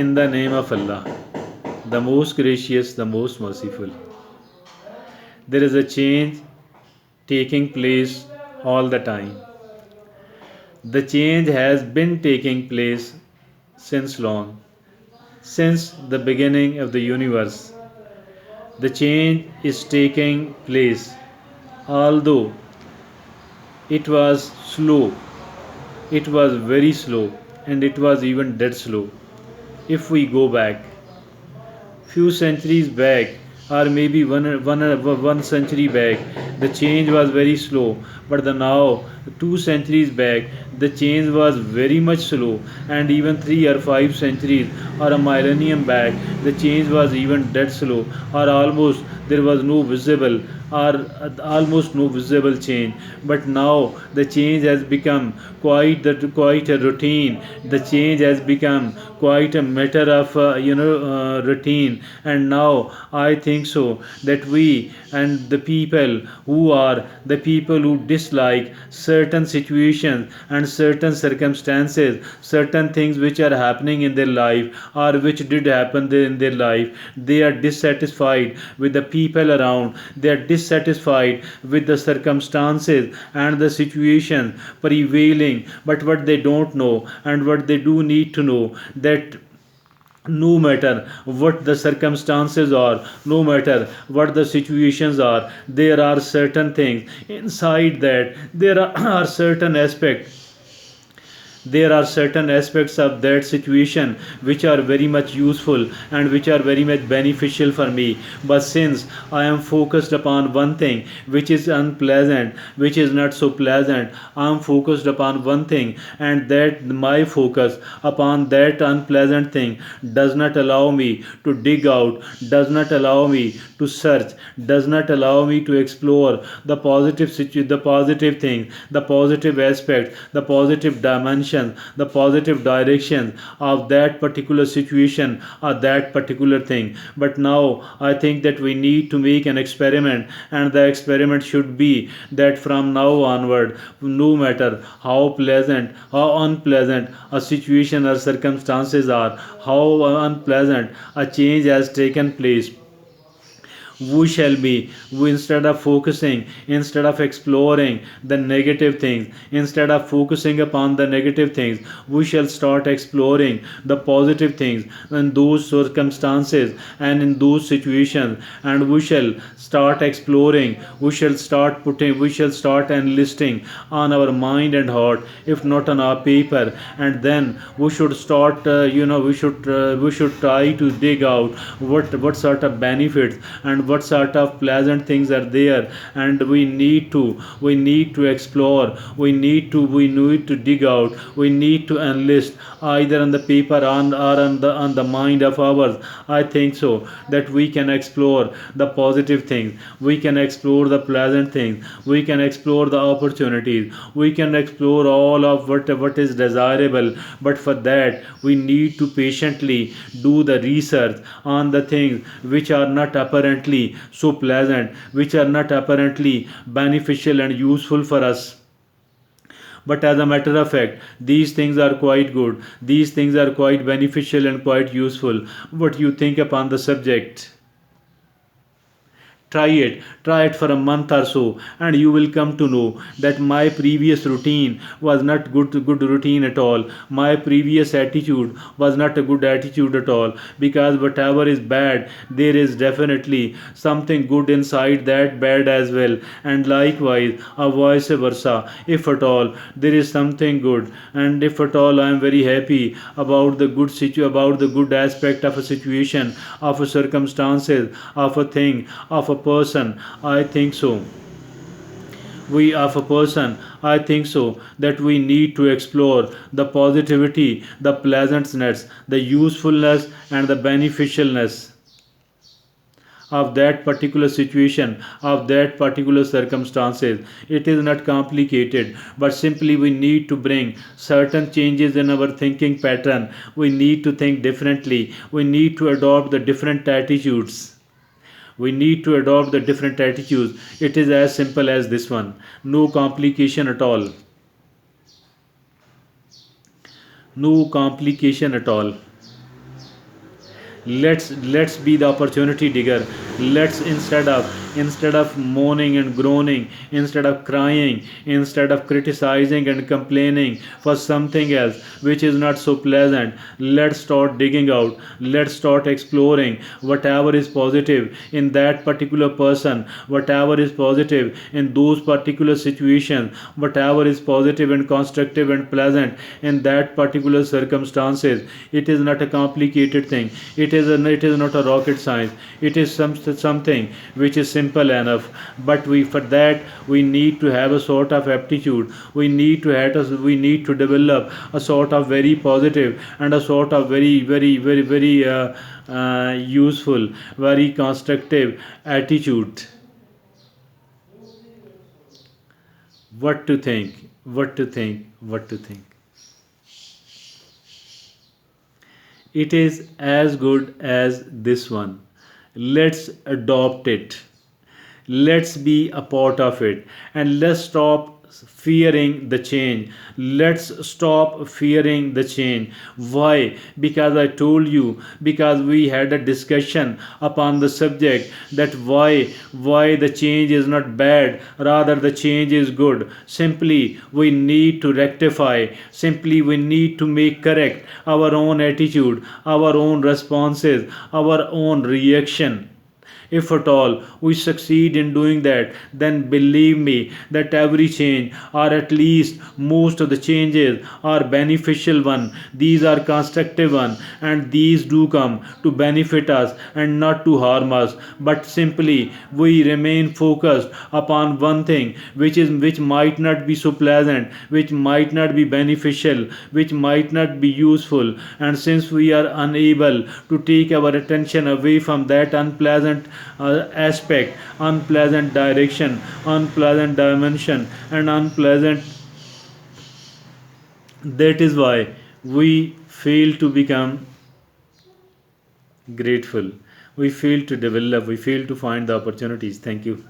In the name of Allah, the most gracious, the most merciful. There is a change taking place all the time. The change has been taking place since long, since the beginning of the universe. The change is taking place, although it was slow, it was very slow, and it was even dead slow. If we go back few centuries back, or maybe one century back, the change was very slow. But the now 2 centuries back, the change was very much slow, and even 3 or 5 centuries or a millennium back, the change was even dead slow, or almost there was no visible or almost no visible change. But now the change has become quite a routine. The change has become quite a matter of routine. And now I think so that we and the people who dislike certain situations and certain circumstances, certain things which are happening in their life or which did happen in their life, they are dissatisfied with the people around, they are dissatisfied with the circumstances and the situation prevailing. But what they don't know and what they do need to know, that no matter what the circumstances are, no matter what the situations are, there are certain things inside that there are certain aspects, there are certain aspects of that situation which are very much useful and which are very much beneficial for me. But since I am focused upon one thing which is unpleasant, which is not so pleasant, I am focused upon one thing, and that my focus upon that unpleasant thing does not allow me to dig out, does not allow me to search, does not allow me to explore the the positive thing, the positive aspect, the positive dimension, the positive direction of that particular situation or that particular thing. But now I think that we need to make an experiment, and the experiment should be that from now onward, no matter how pleasant, how unpleasant a situation or circumstances are, how unpleasant a change has taken place, we shall be we, instead of exploring the negative things, instead of focusing upon the negative things, we shall start exploring the positive things in those circumstances and in those situations. And we shall start exploring, we shall start enlisting on our mind and heart, if not on our paper. And then we should start we should try to dig out what sort of benefits and what sort of pleasant things are there. And we need to explore, we need to dig out, we need to enlist either on the paper on the mind of ours. I think so that we can explore the positive things, we can explore the pleasant things, we can explore the opportunities, we can explore all of what is desirable. But for that we need to patiently do the research on the things which are not apparently so pleasant, which are not apparently beneficial and useful for us. But as a matter of fact, these things are quite good, these things are quite beneficial and quite useful. What you think upon the subject? Try it for a month or so, and you will come to know that my previous routine was not good routine at all. My previous attitude was not a good attitude at all, because whatever is bad, there is definitely something good inside that bad as well. And likewise, a vice versa, if at all there is something good, and if at all I am very happy about the about the good aspect of a situation, of a circumstances, of a thing, of a person, I think so we of a person I think so that we need to explore the positivity, the pleasantness, the usefulness, and the beneficialness of that particular situation, of that particular circumstances. It is not complicated, but simply we need to bring certain changes in our thinking pattern. We need to think differently, we need to adopt the different attitudes, we need to adopt the different attitudes. It is as simple as this one, no complication at all, no complication at all. Let's be the opportunity digger. Let's instead of moaning and groaning, instead of crying, instead of criticizing and complaining for something else which is not so pleasant, let's start digging out. Let's start exploring whatever is positive in that particular person, whatever is positive in those particular situations, whatever is positive and constructive and pleasant in that particular circumstances. It is not a complicated thing. It is not a rocket science. It is something which is simple enough. But for that we need to have a sort of aptitude. We need to develop a sort of very positive and a sort of very useful, very constructive attitude. What to think? What to think? What to think? It is as good as this one. Let's adopt it. Let's be a part of it, and let's stop fearing the change. Let's stop fearing the change. Why? Because I told you, because we had a discussion upon the subject that why the change is not bad, rather the change is good. Simply we need to rectify, simply we need to make correct our own attitude, our own responses, our own reaction. If at all we succeed in doing that, then believe me that every change, or at least most of the changes, are beneficial one. These are constructive one, and these do come to benefit us and not to harm us. But simply we remain focused upon one thing, which might not be so pleasant, which might not be beneficial, which might not be useful. And since we are unable to take our attention away from that unpleasant aspect, unpleasant direction, unpleasant dimension, and unpleasant, that is why we fail to become grateful. We fail to develop, we fail to find the opportunities. Thank you.